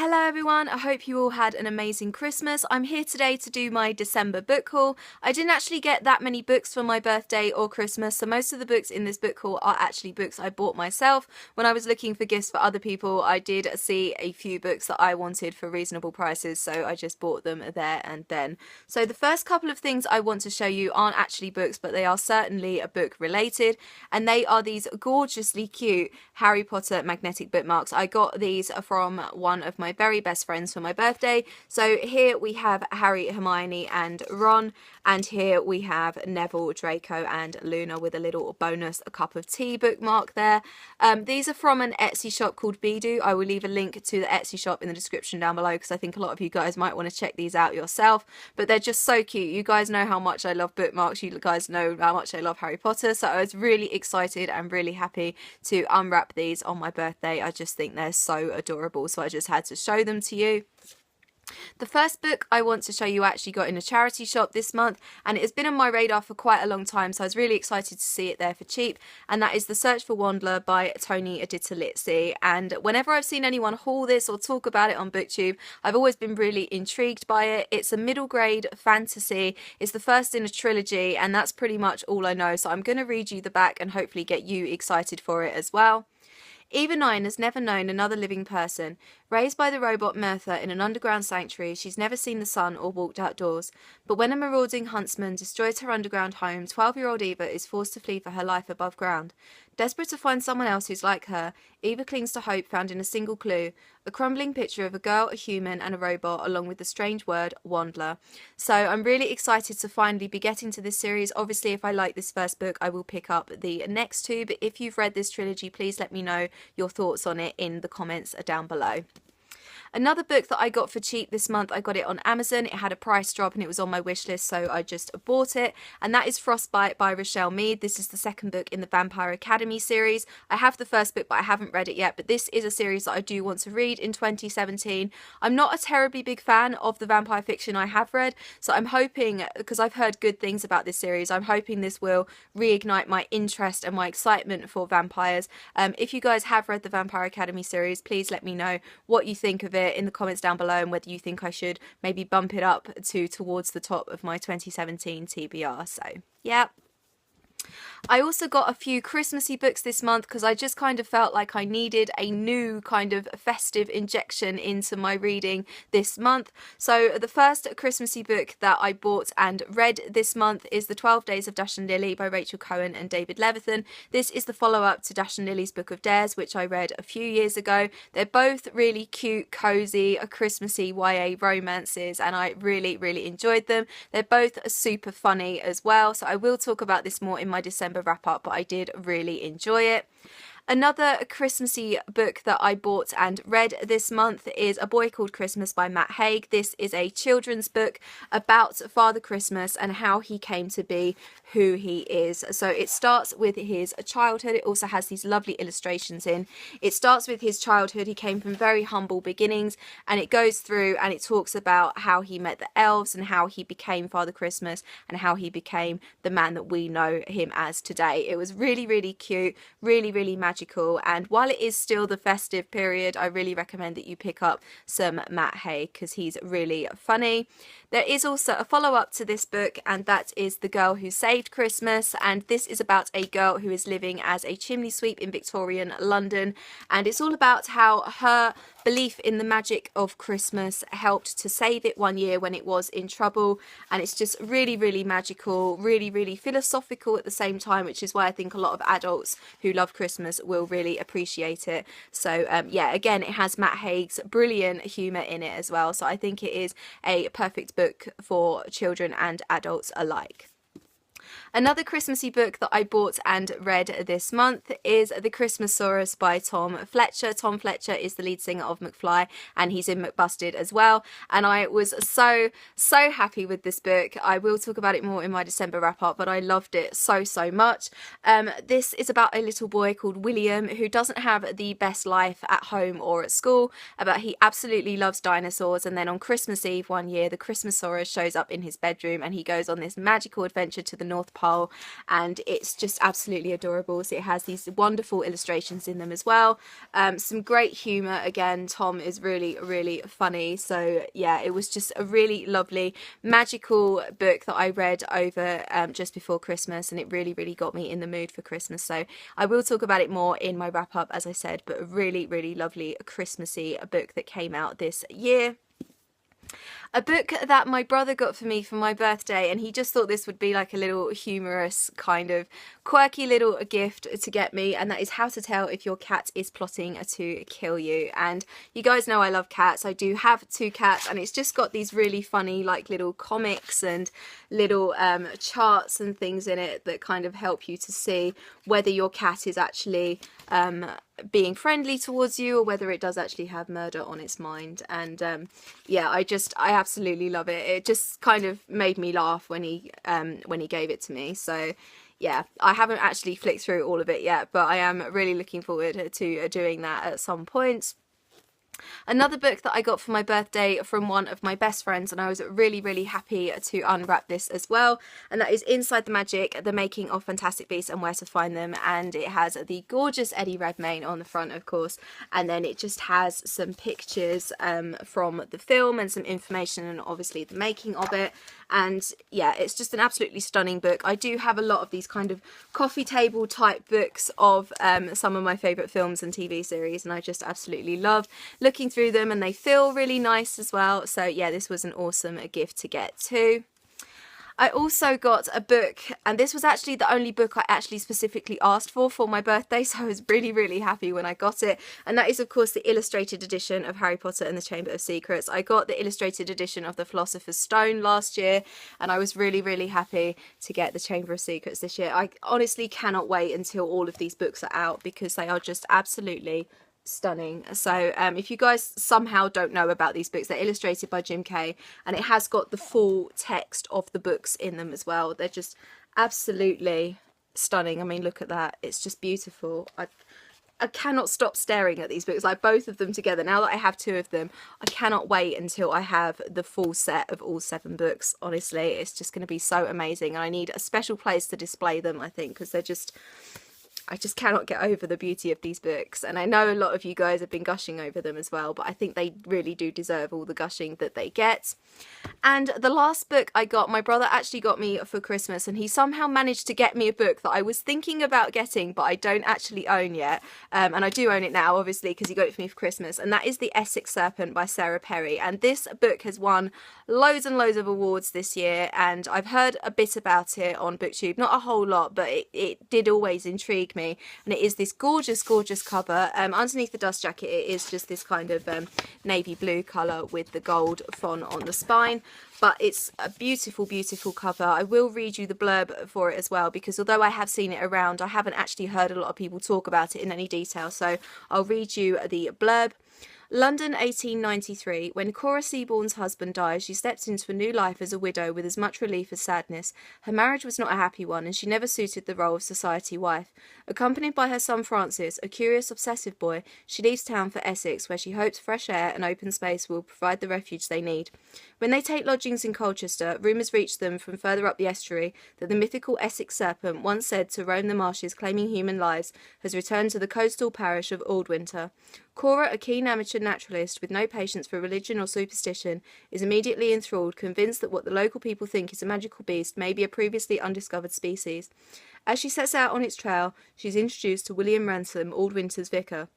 Hello everyone, I hope you all had an amazing Christmas. I'm here today to do my December book haul. I didn't actually get that many books for my birthday or Christmas, so most of the books in this book haul are actually books I bought myself. When I was looking for gifts for other people, I did see a few books that I wanted for reasonable prices, so I just bought them there and then. So the first couple of things I want to show you aren't actually books, but they are certainly a book related, and they are these gorgeously cute Harry Potter magnetic bookmarks. I got these from one of my very best friends for my birthday. So here we have Harry, Hermione and Ron, and here we have Neville, Draco and Luna with a little bonus a cup of tea bookmark there. These are from an Etsy shop called Bidoo. I will leave a link to the Etsy shop in the description down below because I think a lot of you guys might want to check these out yourself, but they're just so cute. You guys know how much I love bookmarks, you guys know how much I love Harry Potter, so I was really excited and really happy to unwrap these on my birthday. I just think they're so adorable, so I just had to show them to you. The first book I want to show you I actually got in a charity shop this month, and it has been on my radar for quite a long time, so I was really excited to see it there for cheap, and that is The Search for Wandler by Tony Aditya. And whenever I've seen anyone haul this or talk about it on BookTube, I've always been really intrigued by it. It's a middle grade fantasy, it's the first in a trilogy, and that's pretty much all I know, so I'm going to read you the back and hopefully get you excited for it as well. Eva 9 has never known another living person. Raised by the robot Mirtha in an underground sanctuary, she's never seen the sun or walked outdoors. But when a marauding huntsman destroys her underground home, 12-year-old Eva is forced to flee for her life above ground. Desperate to find someone else who's like her, Eva clings to hope found in a single clue, a crumbling picture of a girl, a human and a robot, along with the strange word Wandler. So I'm really excited to finally be getting to this series. Obviously, if I like this first book, I will pick up the next two, but if you've read this trilogy, please let me know your thoughts on it in the comments down below. Another book that I got for cheap this month, I got it on Amazon. It had a price drop and it was on my wish list, so I just bought it. And that is Frostbite by Rochelle Mead. This is the second book in the Vampire Academy series. I have the first book, but I haven't read it yet. But this is a series that I do want to read in 2017. I'm not a terribly big fan of the vampire fiction I have read, so I'm hoping, because I've heard good things about this series, I'm hoping this will reignite my interest and my excitement for vampires. If you guys have read the Vampire Academy series, please let me know what you think of it in the comments down below, and whether you think I should maybe bump it up to towards the top of my 2017 TBR. So yeah. I also got a few Christmassy books this month because I just kind of felt like I needed a new kind of festive injection into my reading this month. So the first Christmassy book that I bought and read this month is The 12 Days of Dustin Lily by Rachel Cohen and David Levithan. This is the follow-up to Dustin Lily's Book of Dares, which I read a few years ago. They're both really cute, cozy, Christmassy YA romances, and I really, really enjoyed them. They're both super funny as well, so I will talk about this more in my December wrap up, but I did really enjoy it. Another Christmassy book that I bought and read this month is A Boy Called Christmas by Matt Haig. This is a children's book about Father Christmas and how he came to be who he is. So it starts with his childhood. It also has these lovely illustrations in. It starts with his childhood. He came from very humble beginnings, and it goes through and it talks about how he met the elves and how he became Father Christmas and how he became the man that we know him as today. It was really, really cute, really, really magical. And while it is still the festive period, I really recommend that you pick up some Matt Haig because he's really funny. There is also a follow-up to this book, and that is The Girl Who Saved Christmas, and this is about a girl who is living as a chimney sweep in Victorian London, and it's all about how her belief in the magic of Christmas helped to save it one year when it was in trouble. And it's just really, really magical, really, really philosophical at the same time, which is why I think a lot of adults who love Christmas will really appreciate it. So yeah, again, it has Matt Haig's brilliant humour in it as well, so I think it is a perfect book for children and adults alike. Another Christmassy book that I bought and read this month is The Christmasaurus by Tom Fletcher. Tom Fletcher is the lead singer of McFly, and he's in McBusted as well. And I was so happy with this book. I will talk about it more in my December wrap up, but I loved it so much. This is about a little boy called William who doesn't have the best life at home or at school, but he absolutely loves dinosaurs. And then on Christmas Eve one year, the Christmasaurus shows up in his bedroom, and he goes on this magical adventure to the North North Pole, and it's just absolutely adorable. So it has these wonderful illustrations in them as well. Some great humour. Again, Tom is really funny. So yeah, it was just a really lovely, magical book that I read over just before Christmas, and it really got me in the mood for Christmas. So I will talk about it more in my wrap up, as I said, but a really lovely Christmassy book that came out this year. A book that my brother got for me for my birthday, and he just thought this would be like a little humorous, kind of quirky little gift to get me, and that is How to Tell If Your Cat Is Plotting to Kill You. And you guys know I love cats. I do have 2 cats, and it's just got these really funny like little comics and little charts and things in it that kind of help you to see whether your cat is actually being friendly towards you or whether it does actually have murder on its mind. And yeah, I absolutely love it. It just kind of made me laugh when he gave it to me. So yeah, I haven't actually flicked through all of it yet, but I am really looking forward to doing that at some point. Another book that I got for my birthday from one of my best friends, and I was really happy to unwrap this as well, and that is Inside the Magic, The Making of Fantastic Beasts and Where to Find Them. And it has the gorgeous Eddie Redmayne on the front, of course, and then it just has some pictures from the film and some information and obviously the making of it. And yeah, it's just an absolutely stunning book. I do have a lot of these kind of coffee table type books of some of my favourite films and TV series, and I just absolutely love looking through them, and they feel really nice as well. So yeah, this was an awesome gift to get too. I also got a book, and this was actually the only book I actually specifically asked for my birthday, so I was really happy when I got it, and that is of course the illustrated edition of Harry Potter and the Chamber of Secrets. I got the illustrated edition of the Philosopher's Stone last year, and I was really happy to get the Chamber of Secrets this year. I honestly cannot wait until all of these books are out because they are just absolutely stunning. So if you guys somehow don't know about these books, they're illustrated by Jim Kay, and it has got the full text of the books in them as well. They're just absolutely stunning. I mean, look at that, it's just beautiful. I cannot stop staring at these books, like both of them together. Now that I have 2 of them, I cannot wait until I have the full set of all 7 books. Honestly, it's just going to be so amazing, and I need a special place to display them, I think, because I just cannot get over the beauty of these books, and I know a lot of you guys have been gushing over them as well, but I think they really do deserve all the gushing that they get. And the last book I got, my brother actually got me for Christmas, and he somehow managed to get me a book that I was thinking about getting but I don't actually own yet, and I do own it now obviously because he got it for me for Christmas, and that is The Essex Serpent by Sarah Perry. And this book has won loads and loads of awards this year, and I've heard a bit about it on BookTube, not a whole lot, but it did always intrigue me. And it is this gorgeous cover. Underneath the dust jacket it is just this kind of navy blue colour with the gold font on the spine, but it's a beautiful cover. I will read you the blurb for it as well, because although I have seen it around, I haven't actually heard a lot of people talk about it in any detail, so I'll read you the blurb. London 1893. When Cora Seaborn's husband died, she stepped into a new life as a widow with as much relief as sadness. Her marriage was not a happy one, and she never suited the role of society wife. Accompanied by her son Francis, a curious, obsessive boy, she leaves town for Essex, where she hopes fresh air and open space will provide the refuge they need. When they take lodgings in Colchester, rumours reach them from further up the estuary that the mythical Essex Serpent, once said to roam the marshes claiming human lives, has returned to the coastal parish of Aldwinter. Cora, a keen amateur naturalist with no patience for religion or superstition, is immediately enthralled, convinced that what the local people think is a magical beast may be a previously undiscovered species. As she sets out on its trail, she is introduced to William Ransom, Aldwinter's vicar.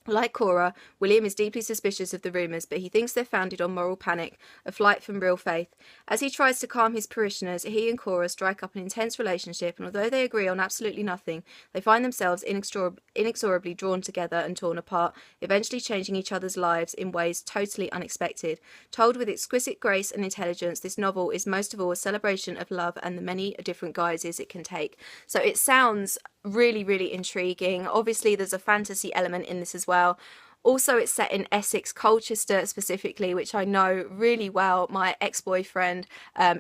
Like Cora, William is deeply suspicious of the rumours, but he thinks they're founded on moral panic, a flight from real faith. As he tries to calm his parishioners, he and Cora strike up an intense relationship, and although they agree on absolutely nothing, they find themselves inexorably drawn together and torn apart, eventually changing each other's lives in ways totally unexpected. Told with exquisite grace and intelligence, this novel is most of all a celebration of love and the many different guises it can take. So it sounds really intriguing. Obviously there's a fantasy element in this as well. Also, it's set in Essex, Colchester specifically, which I know really well. My ex-boyfriend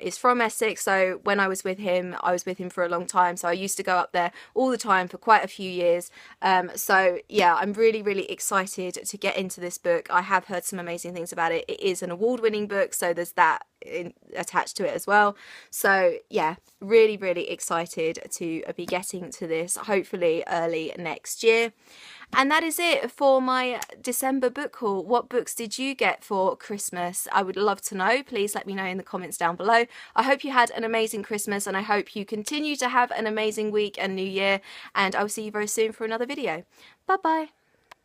is from Essex, so when I was with him for a long time, so I used to go up there all the time for quite a few years. So yeah, I'm really, really excited to get into this book. I have heard some amazing things about it. It is an award-winning book, so there's that attached to it as well. So yeah, really, really excited to be getting to this, hopefully early next year. And that is it for my December book haul. What books did you get for Christmas? I would love to know. Please let me know in the comments down below. I hope you had an amazing Christmas, and I hope you continue to have an amazing week and New Year. And I'll see you very soon for another video. Bye bye.